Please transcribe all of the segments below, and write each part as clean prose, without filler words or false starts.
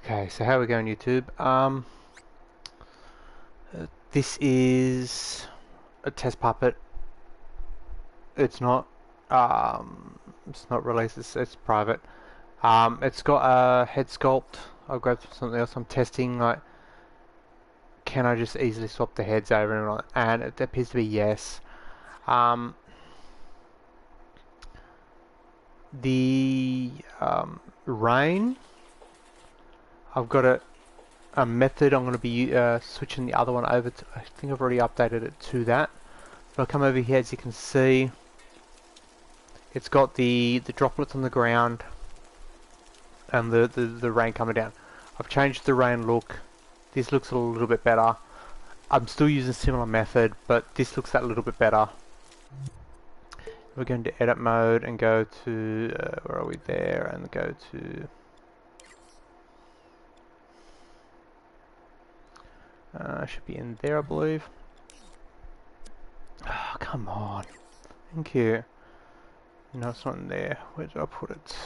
Okay, so how are we going, YouTube? This is a test puppet. It's not, it's not released. It's private. It's got a head sculpt. I'll grab something else. I'm testing, like, can I just easily swap the heads over and it appears to be yes. The rain, I've got a method. I'm going to be switching the other one over to, I think I've already updated it to that. But I'll come over here, as you can see, it's got the droplets on the ground and the rain coming down. I've changed the rain look. This looks a little bit better. I'm still using a similar method, but this looks that little bit better. We're going to edit mode and go to, where are we there, and go to, should be in there, I believe. Oh, come on. Thank you. No, it's not in there. Where did I put it?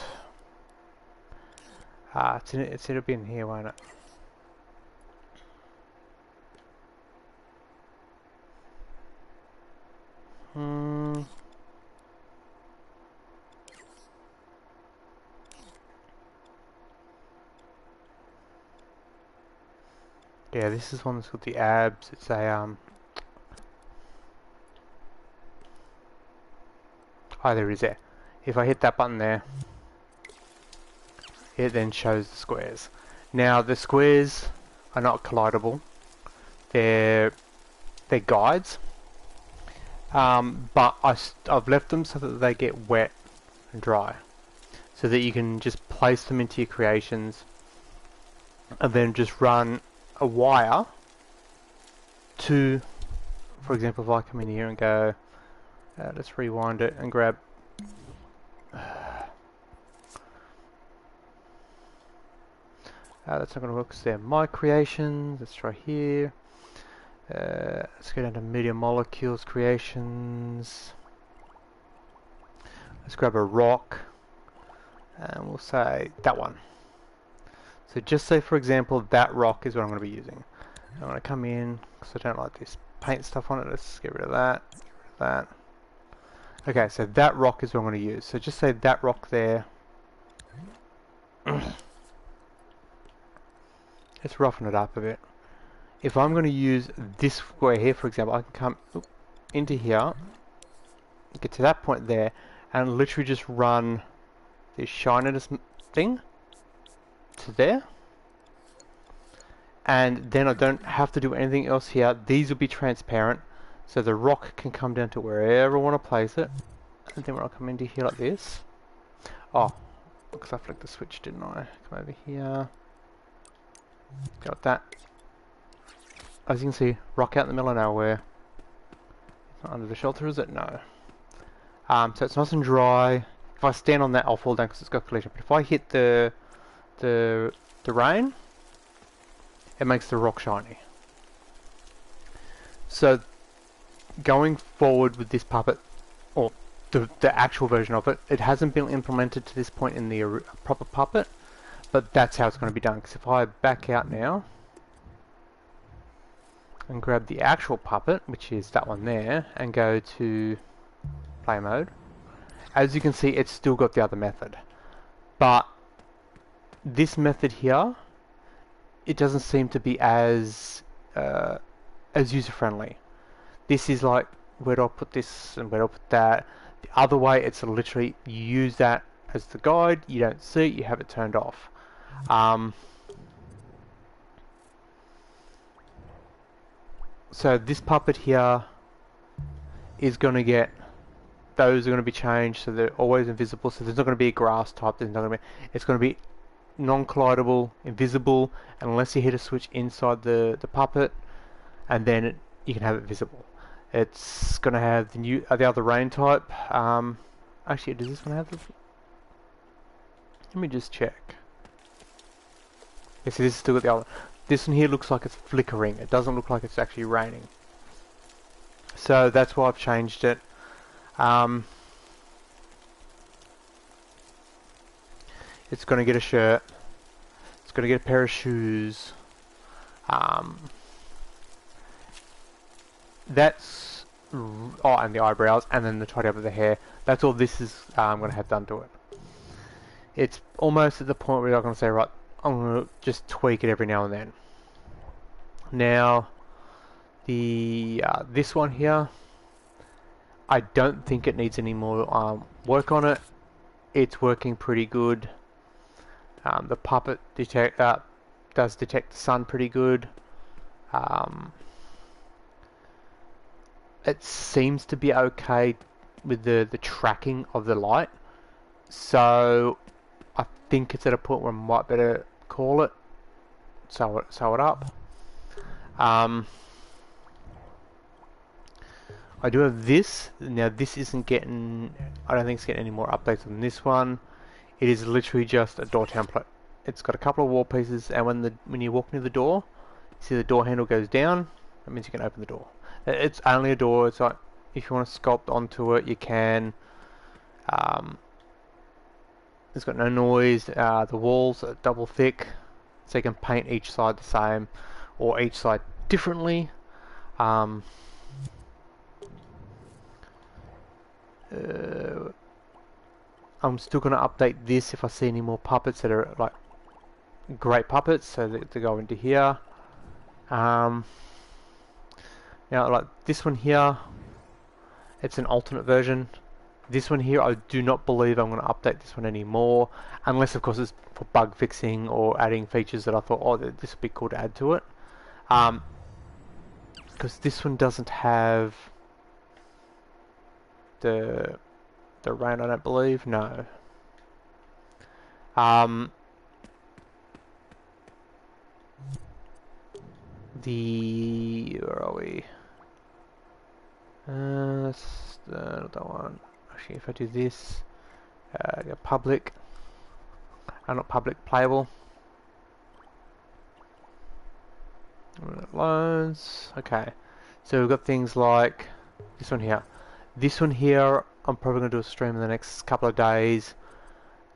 It'll be in here, won't it? Yeah, this is one that's got the abs. It's a oh, there is it. If I hit that button there, it then shows the squares. Now the squares are not collidable. They're guides. But I've left them so that they get wet and dry, so that you can just place them into your creations, and then just run a wire to, for example, if I come in here and go, let's rewind it and grab. That's not going to work because they're my creations. Let's try here. Let's go down to Media Molecules Creations. Let's grab a rock and we'll say that one. So just say, for example, that rock is what I'm going to be using. I'm going to come in because I don't like this paint stuff on it. Let's get rid of that. Get rid of that. Okay, so that rock is what I'm going to use. So just say that rock there. Let's roughen it up a bit. If I'm going to use this square here, for example, I can come into here, get to that point there, and literally just run this shininess thing to there. And then I don't have to do anything else here. These will be transparent, so the rock can come down to wherever I want to place it. And then when I come into here like this, oh, because I flicked the switch, didn't I? Come over here. Got that. As you can see, rock out in the middle of nowhere. It's not under the shelter, is it? No. So it's nice and dry. If I stand on that, I'll fall down because it's got collision. But if I hit the rain, it makes the rock shiny. So going forward with this puppet, or the actual version of it, it hasn't been implemented to this point in the proper puppet, but that's how it's going to be done. Because if I back out now and grab the actual puppet, which is that one there, and go to play mode, as you can see, it's still got the other method. But this method here, it doesn't seem to be as user-friendly. This is like, where do I put this and where do I put that? The other way, it's literally, you use that as the guide, you don't see it, you have it turned off. So this puppet here is going to get, those are going to be changed so they're always invisible. So there's not going to be a grass type. There's not going to be. It's going to be non-collidable, invisible, unless you hit a switch inside the puppet, and then you can have it visible. It's going to have the other rain type. Actually, does this one have the? Let me just check. Yeah, see, this is still got the other. This one here looks like it's flickering. It doesn't look like it's actually raining. So that's why I've changed it. It's going to get a shirt. It's going to get a pair of shoes. That's... Oh, and the eyebrows, and then the tidy up of the hair. That's all this is going to have done to it. It's almost at the point where I'm going to say, right, I'm going to just tweak it every now and then. Now, the this one here, I don't think it needs any more work on it. It's working pretty good. The puppet does detect the sun pretty good. It seems to be okay with the tracking of the light. So I think it's at a point where I might better call it. Sew it up. I do have this. Now this isn't getting... I don't think it's getting any more updates on this one. It is literally just a door template. It's got a couple of wall pieces, and when you walk near the door, you see the door handle goes down. That means you can open the door. It's only a door. It's like, if you want to sculpt onto it, you can. It's got no noise. The walls are double thick, so you can paint each side the same or each side differently. I'm still going to update this if I see any more puppets that are like great puppets, so that they go into here. Now, like this one here, it's an alternate version. This one here, I do not believe I'm going to update this one anymore, unless of course it's for bug fixing or adding features that I thought, oh, this would be cool to add to it. Because this one doesn't have the rain, I don't believe. No. Where are we? That's another one. Actually, if I do this, public, not public, playable. Loans. Okay, so we've got things like this one here. This one here, I'm probably going to do a stream in the next couple of days,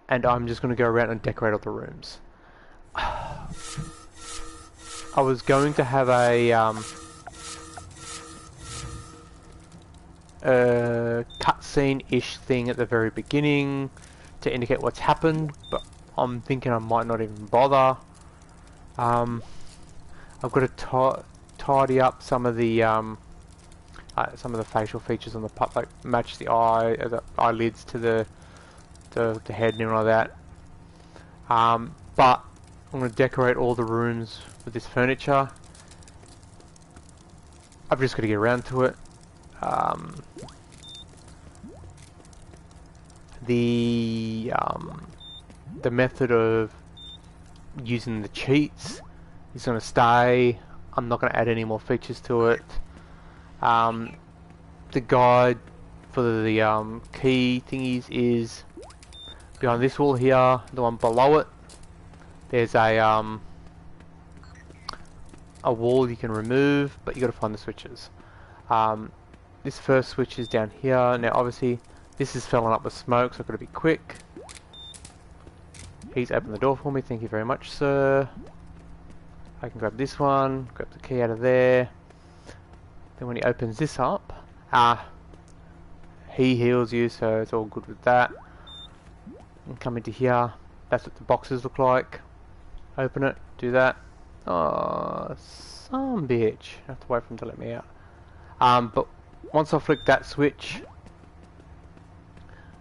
and I'm just going to go around and decorate all the rooms. I was going to have a cutscene-ish thing at the very beginning to indicate what's happened, but I'm thinking I might not even bother. I've got to tidy up some of the facial features on the pup, like match the eyelids to the head and everything like that. But I'm going to decorate all the rooms with this furniture. I've just got to get around to it. The method of using the cheats is going to stay. I'm not going to add any more features to it. The guide for the key thingies is behind this wall here. The one below it, there's a wall you can remove, but you got to find the switches. This first switch is down here. Now, obviously, this is filling up with smoke, so I've got to be quick. Please open the door for me. Thank you very much, sir. I can grab this one, grab the key out of there. Then when he opens this up, he heals you, so it's all good with that. And come into here. That's what the boxes look like. Open it, do that. Oh, some bitch. I have to wait for him to let me out. But once I flick that switch,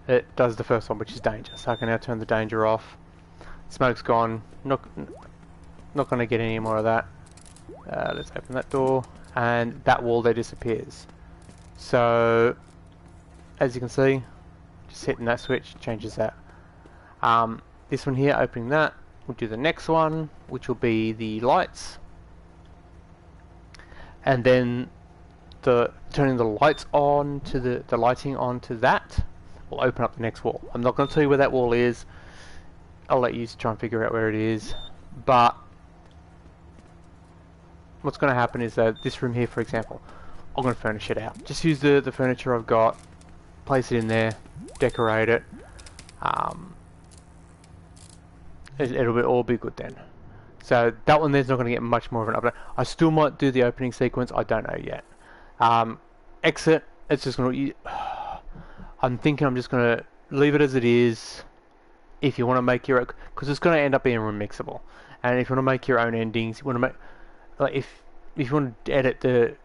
it does the first one, which is danger. So I can now turn the danger off. Smoke's gone. Not going to get any more of that. Let's open that door, and that wall there disappears. So, as you can see, just hitting that switch changes that. This one here, opening that, we'll do the next one, which will be the lights, and then turning the lights on to the lighting onto that will open up the next wall. I'm not going to tell you where that wall is. I'll let you try and figure out where it is. But what's going to happen is that this room here, for example, I'm going to furnish it out. Just use the furniture I've got, place it in there, decorate it. It'll all be good then. So that one there's not going to get much more of an update. I still might do the opening sequence. I don't know yet. Exit. It's just going to. I'm thinking I'm just going to leave it as it is. If you want to make your, because it's going to end up being remixable, and if you want to make your own endings, you want to make, like, if you want to edit the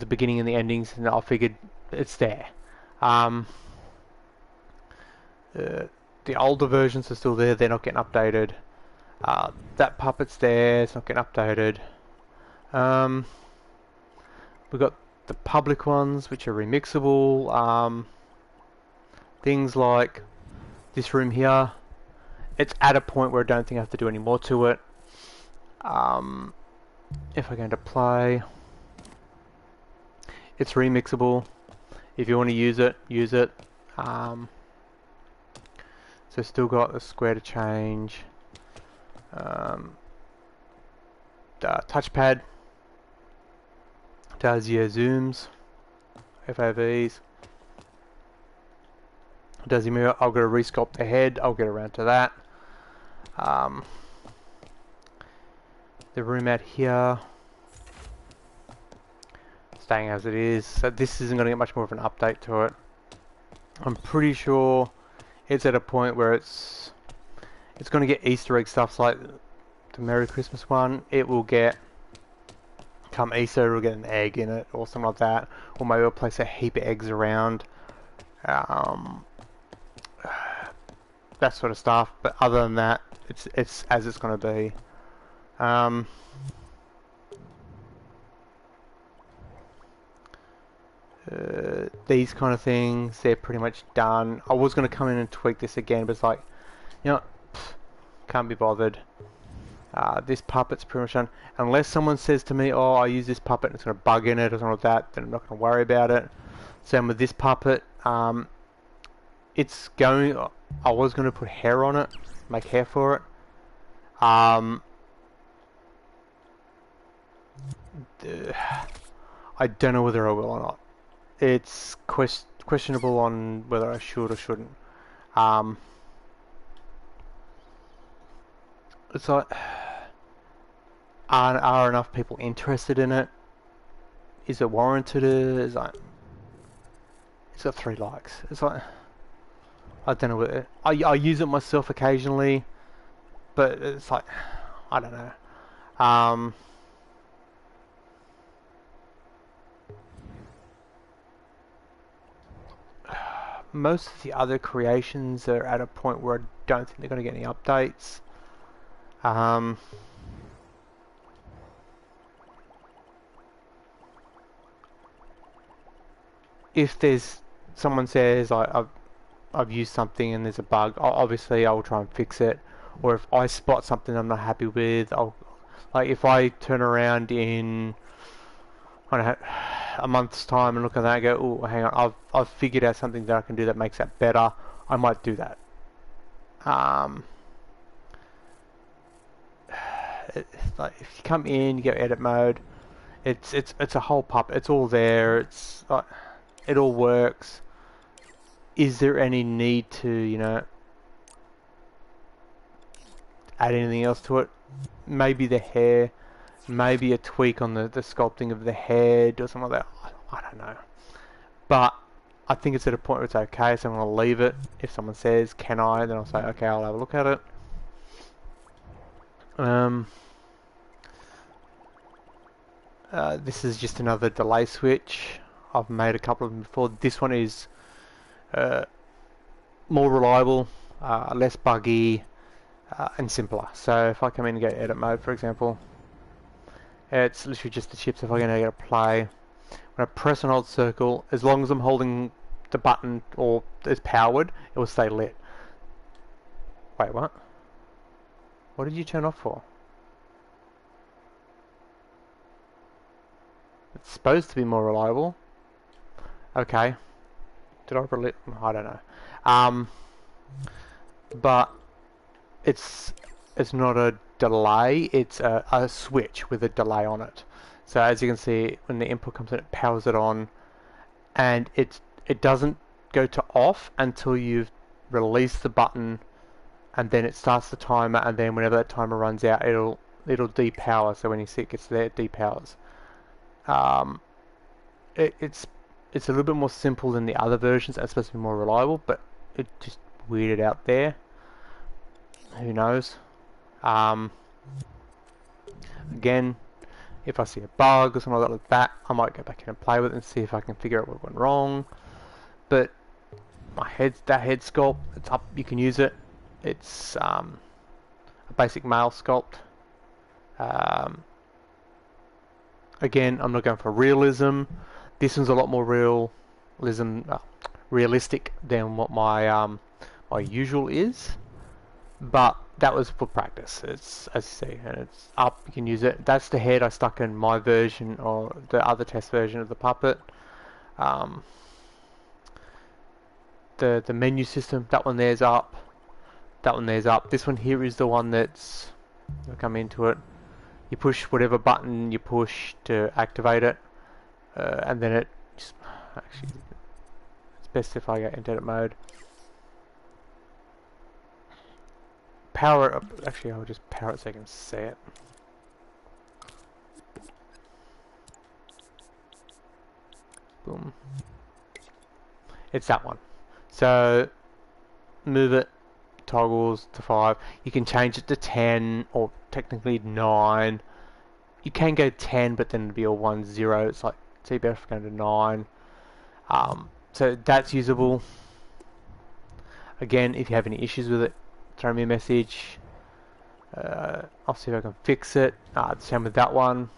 beginning and the endings, and I figured it's there. The older versions are still there. They're not getting updated. That puppet's there. It's not getting updated. We've got the public ones, which are remixable. Things like this room here. It's at a point where I don't think I have to do any more to it. If I go into play, it's remixable. If you want to use it, use it. So still got the square to change. The touchpad does your zooms, FOVs. Does your mirror? I've got to resculpt the head. I'll get around to that. The room out here, staying as it is. So this isn't going to get much more of an update to it. I'm pretty sure it's at a point where it's going to get Easter egg stuff like the Merry Christmas one. It will get, come Easter, it'll get an egg in it or something like that, or maybe I'll place a heap of eggs around. That sort of stuff. But other than that, it's as it's going to be. These kind of things, they're pretty much done. I was going to come in and tweak this again, but it's like, you know, can't be bothered. This puppet's pretty much done. Unless someone says to me, oh, I use this puppet and it's got a bug in it or something like that, then I'm not going to worry about it. Same with this puppet. It's going, I was going to put hair on it, make hair for it. I don't know whether I will or not. It's questionable on whether I should or shouldn't. It's like, are enough people interested in it? Is it warranted? It's like, it's got 3 likes. It's like, I don't know whether, I use it myself occasionally, but it's like, I don't know. Most of the other creations are at a point where I don't think they're going to get any updates. If there's someone says I've used something and there's a bug, obviously I will try and fix it. Or if I spot something I'm not happy with, like if I turn around in, I don't know, a month's time and look at that and go, oh, hang on, I've figured out something that I can do that makes that better, I might do that. Like if you come in, you go edit mode, it's a whole puppet. It's all there. It's like, it all works. Is there any need to, you know, add anything else to it? Maybe the hair, maybe a tweak on the sculpting of the head or something like that. I don't know. But I think it's at a point where it's okay, so I'm going to leave it. If someone says, can I, then I'll say, okay, I'll have a look at it. This is just another delay switch. I've made a couple of them before. This one is more reliable, less buggy, and simpler. So if I come in and go edit mode, for example, it's literally just the chips. If I go to play, when I press and hold circle, as long as I'm holding the button or it's powered, it will stay lit. Wait, what? What did you turn off for? It's supposed to be more reliable. Okay. Did I really? I don't know. But it's not a delay. It's a switch with a delay on it. So as you can see, when the input comes in, it powers it on, and it doesn't go to off until you've released the button, and then it starts the timer, and then whenever that timer runs out, it'll it'll depower. So when you see it gets there, it depowers. Um, it's a little bit more simple than the other versions. It's supposed to be more reliable, but it just weirded out there. Who knows? Um, Again, if I see a bug or something like that, I might go back in and play with it and see if I can figure out what went wrong. But that head sculpt, it's up. You can use it. It's a basic male sculpt. Again, I'm not going for realism. This one's a lot more realistic than what my my usual is. But that was for practice. It's, as you see, and it's up. You can use it. That's the head I stuck in my version or the other test version of the puppet. The menu system. That one there's up. That one there's up. This one here is the one that's. I'll come into it. You push whatever button you push to activate it, and then it. Actually, it's best if I go into edit mode. Power it up. Actually, I'll just power it so I can see it. Boom. It's that one. So move it, toggles to 5. You can change it to 10 or technically 9. You can go 10, but then it'd be a 1 0. It's like see better for going to 9. So that's usable. Again, if you have any issues with it, throw me a message. I'll see if I can fix it. Same with that one.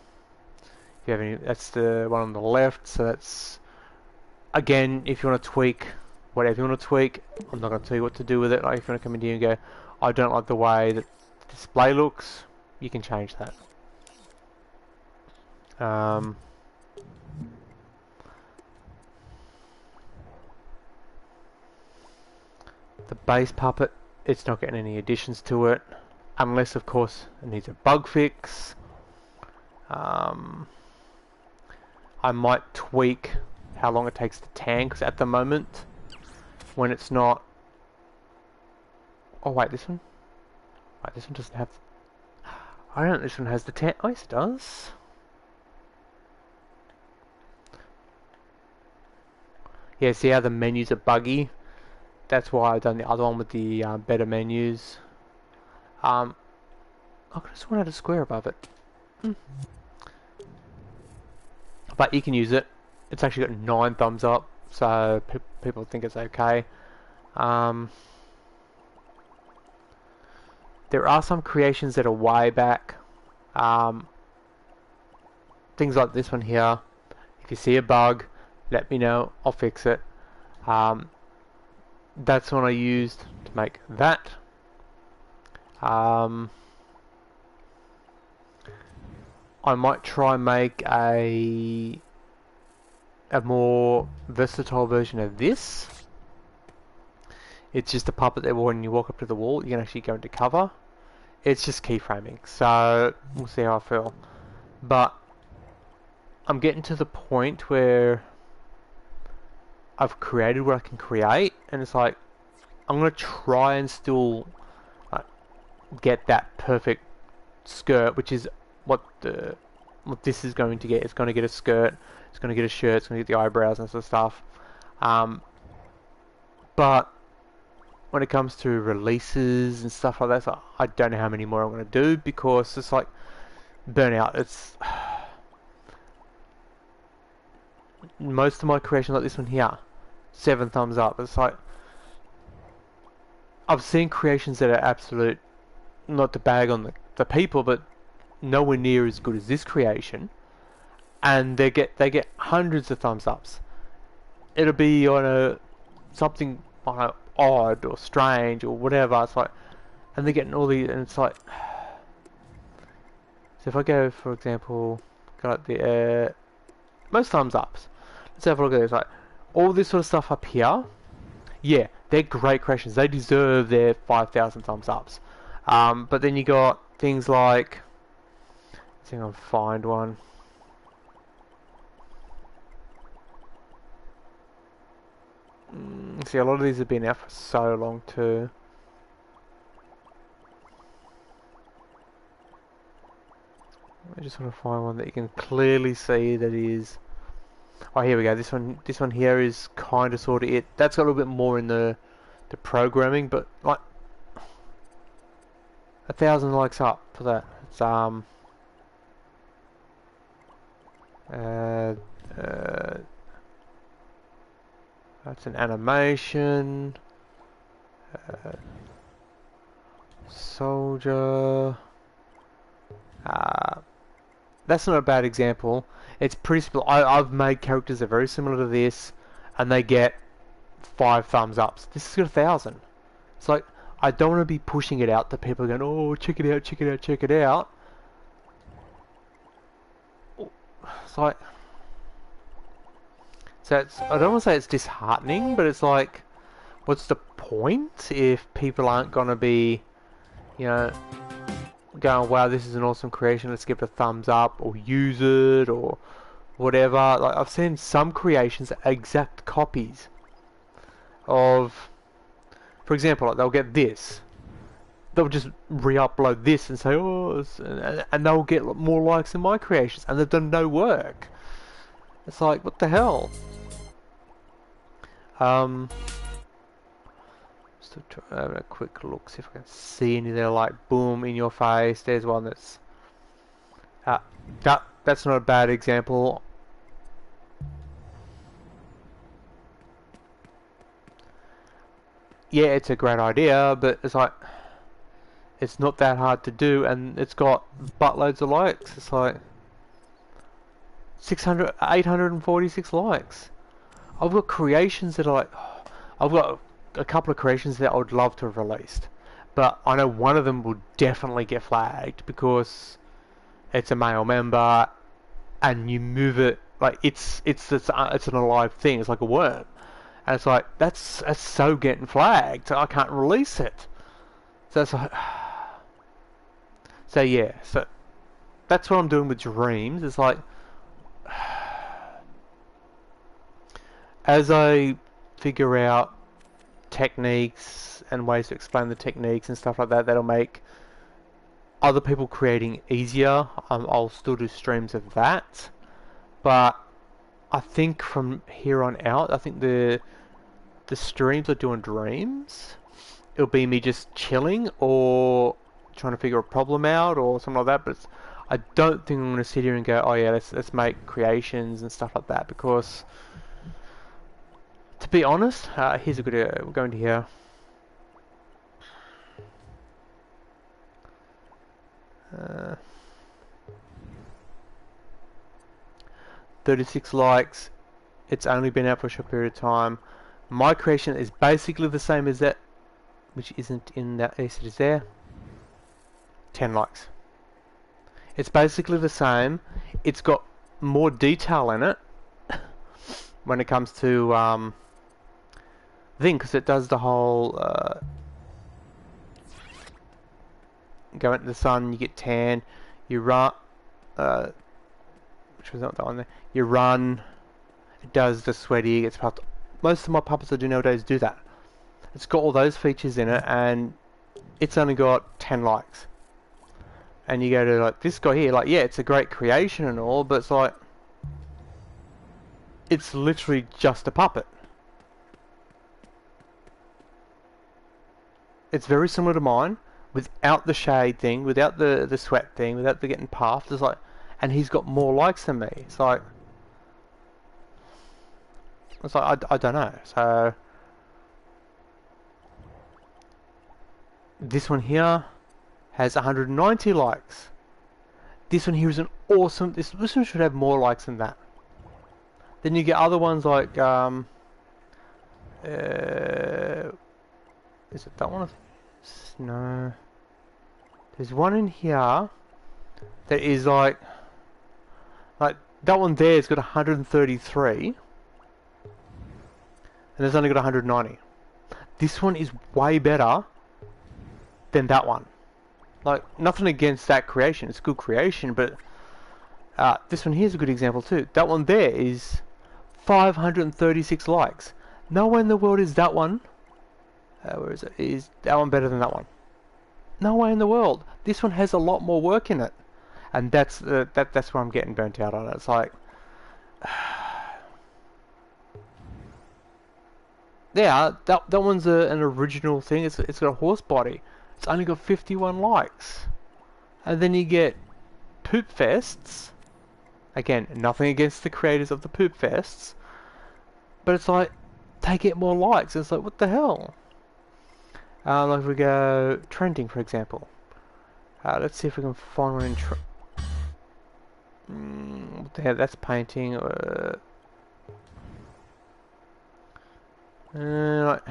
If you have any, that's the one on the left. So that's again, if you want to tweak whatever you want to tweak. I'm not going to tell you what to do with it. Like if you want to come in here and go, I don't like the way that the display looks, you can change that. The base puppet, it's not getting any additions to it, unless of course it needs a bug fix. I might tweak how long it takes to tan, because at the moment when it's not. Oh wait, this one? Wait, this one doesn't have. I don't know, this one has the tan. Oh yes, it does. Yeah, see how the menus are buggy? That's why I've done the other one with the better menus. I just wanted a square above it. But you can use it. It's actually got 9 thumbs up, so people think it's okay. There are some creations that are way back. Things like this one here. If you see a bug, let me know. I'll fix it. That's one I used to make that. I might try and make a more versatile version of this. It's just a puppet that when you walk up to the wall, you can actually go into cover. It's just keyframing, so we'll see how I feel. But I'm getting to the point where I've created what I can create, and it's like I'm gonna try and still get that perfect skirt, which is what this is going to get. It's going to get a skirt, it's going to get a shirt, it's going to get the eyebrows and sort of stuff. But when it comes to releases and stuff like that, so I don't know how many more I'm going to do, because it's like burnout. It's most of my creations like this one here, 7 thumbs up. It's like I've seen creations that are absolute, not to bag on the people, but nowhere near as good as this creation, and they get hundreds of thumbs ups. It'll be on a something odd or strange or whatever. It's like, and they're getting all these, and it's like. So if I go, for example, got the most thumbs ups. Let's have a look at this. Like all this sort of stuff up here. Yeah, they're great creations. They deserve their 5,000 thumbs ups. But then you got things like. Let's see if I can find one. See, a lot of these have been out for so long too. I just want to find one that you can clearly see that is. Oh, here we go. This one here is kind of sort of it. That's got a little bit more in the programming, but like 1,000 likes up for that. It's uh, uh, that's an animation. Soldier. That's not a bad example. It's pretty simple. I've made characters that are very similar to this, and they get 5 thumbs ups. This has got 1,000. It's like, I don't want to be pushing it out to people going, oh, check it out, check it out, check it out. It's like, so it's, I don't want to say it's disheartening, but it's like, what's the point if people aren't going to be, you know, going, wow, this is an awesome creation, let's give it a thumbs up, or use it, or whatever. Like, I've seen some creations exact copies of, for example, like they'll get this, they'll just re-upload this and say, oh, and they'll get more likes than my creations, and they've done no work. It's like, what the hell? Still having a quick look, see if I can see any there, like, boom, in your face. There's one that's that's not a bad example. Yeah, it's a great idea, but it's like, it's not that hard to do, and it's got buttloads of likes. It's like 846 likes. I've got creations that are like, I've got a couple of creations that I would love to have released, but I know one of them will definitely get flagged because it's a male member, and you move it like it's an alive thing. It's like a worm, and it's like that's so getting flagged. So I can't release it. So it's like, so yeah. So that's what I'm doing with dreams. It's like, as I figure out techniques and ways to explain the techniques and stuff like that, that'll make other people creating easier. I'll still do streams of that, but I think from here on out, I think the streams are doing dreams. It'll be me just chilling or trying to figure a problem out or something like that. But I don't think I'm going to sit here and go, oh yeah, let's make creations and stuff like that, because to be honest, here's a good. We're going to here. 36 likes. It's only been out for a short period of time. My creation is basically the same as that, which isn't in that. Yes, it is there. 10 likes. It's basically the same. It's got more detail in it when it comes to thing, because it does the whole go into the sun, you get tan, you run, which was not that one there, you run, it does the sweaty, it gets puffed. Most of my puppets I do nowadays do that. It's got all those features in it, and it's only got 10 likes. And you go to like this guy here, like, yeah, it's a great creation and all, but it's like, it's literally just a puppet. It's very similar to mine, without the shade thing, without the sweat thing, without the getting puffed. It's like, and he's got more likes than me. It's like I don't know. So this one here has 190 likes. This one here is an awesome. This one should have more likes than that. Then you get other ones like is it that one? No. There's one in here that is like that one there has got 133, and there's only got 190. This one is way better than that one. Like, nothing against that creation, it's a good creation, but this one here's a good example too. That one there is 536 likes. Nowhere in the world is that one. Where is it? Is that one better than that one? No way in the world. This one has a lot more work in it. and that's where I'm getting burnt out on it. It's like, yeah, that one's an original thing. It's got a horse body. It's only got 51 likes, and then you get Poop Fests. Again, nothing against the creators of the Poop Fests, but it's like they get more likes. It's like, what the hell? Like if we go trending, for example. Let's see if we can find one in what the hell, that's painting. Like,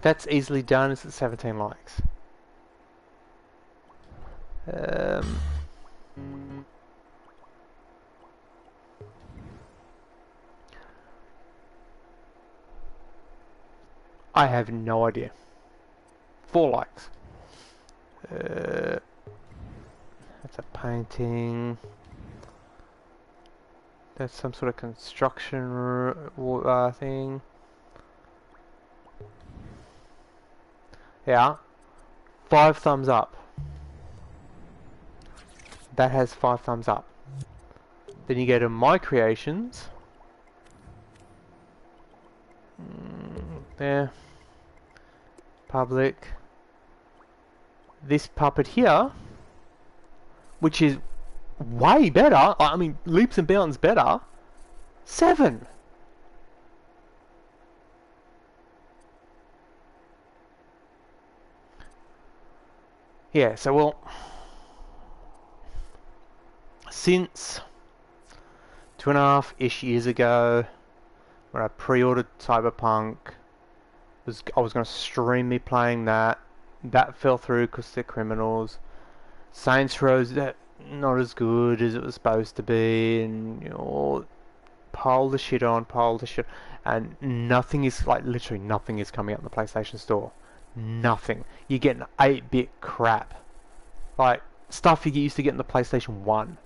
that's easily done. It's at 17 likes. I have no idea. 4 likes. That's a painting. That's some sort of construction thing. Yeah. 5 thumbs up. That has 5 thumbs up. Then you go to my creations. There. Public. This puppet here, which is way better. I mean, leaps and bounds better. 7. Yeah, so well, since 2.5-ish years ago, when I pre-ordered Cyberpunk, I was going to stream me playing that. That fell through because they're criminals. Saints Row's not as good as it was supposed to be, and you know, pile the shit on, and nothing is, like, literally nothing is coming out in the PlayStation Store. Nothing. You're getting 8-bit crap, like stuff you used to get in the PlayStation 1,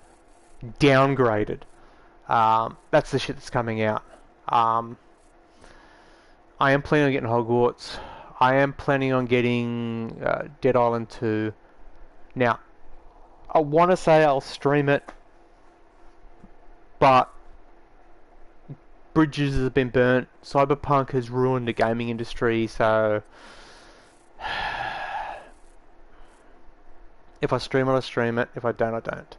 downgraded. That's the shit that's coming out. I am planning on getting Hogwarts. I am planning on getting Dead Island 2. Now, I want to say I'll stream it, but bridges have been burnt. Cyberpunk has ruined the gaming industry, so if I stream it, I stream it. If I don't, I don't.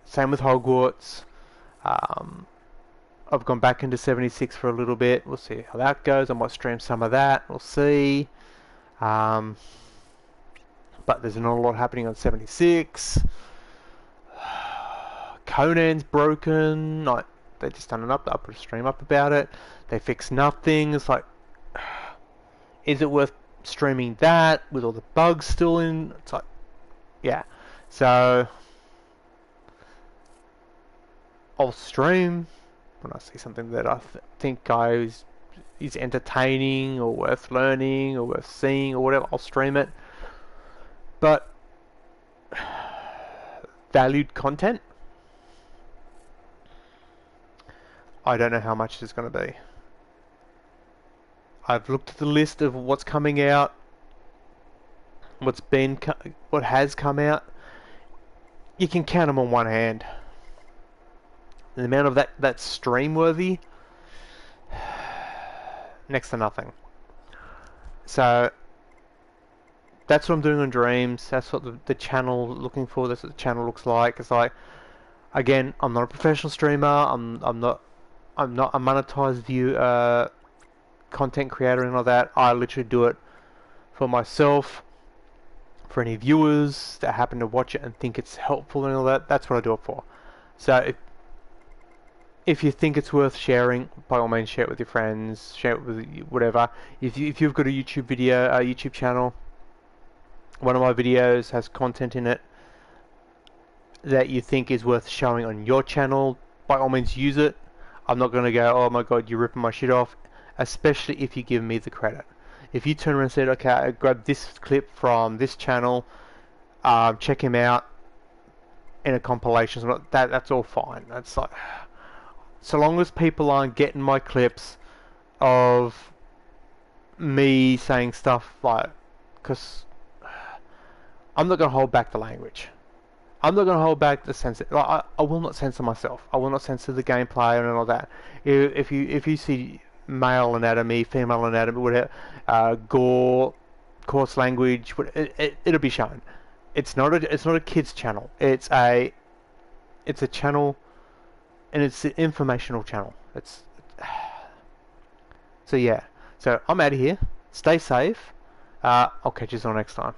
Same with Hogwarts. I've gone back into 76 for a little bit. We'll see how that goes. I might stream some of that. We'll see. But there's not a lot happening on 76. Conan's broken. Like, they just done an update. I put a stream up about it. They fixed nothing. It's like, is it worth streaming that with all the bugs still in? It's like, yeah. So I'll stream when I see something that I think is entertaining or worth learning or worth seeing or whatever. I'll stream it. But valued content, I don't know how much it's going to be. I've looked at the list of what's coming out, what has come out. You can count them on one hand. The amount of that's stream worthy, next to nothing. So that's what I'm doing on Dreams. That's what the channel looking for. That's what the channel looks like. It's like, again, I'm not a professional streamer. I'm not a monetized content creator and all that. I literally do it for myself, for any viewers that happen to watch it and think it's helpful and all that. That's what I do it for. So if you think it's worth sharing, by all means share it with your friends, share it with whatever. If you've got a YouTube channel, one of my videos has content in it that you think is worth showing on your channel, by all means use it. I'm not going to go, oh my god, you're ripping my shit off, especially if you give me the credit. If you turn around and said, okay, I grabbed this clip from this channel, check him out in a compilation, that's all fine. That's like, so long as people aren't getting my clips of me saying stuff like, because I'm not going to hold back the language. I'm not going to hold back the censor. Like, I will not censor myself. I will not censor the gameplay and all that. If you see male anatomy, female anatomy, whatever, gore, coarse language, it'll be shown. It's not a kids channel. It's a channel, and it's an informational channel. So yeah. So I'm out of here. Stay safe. I'll catch you all next time.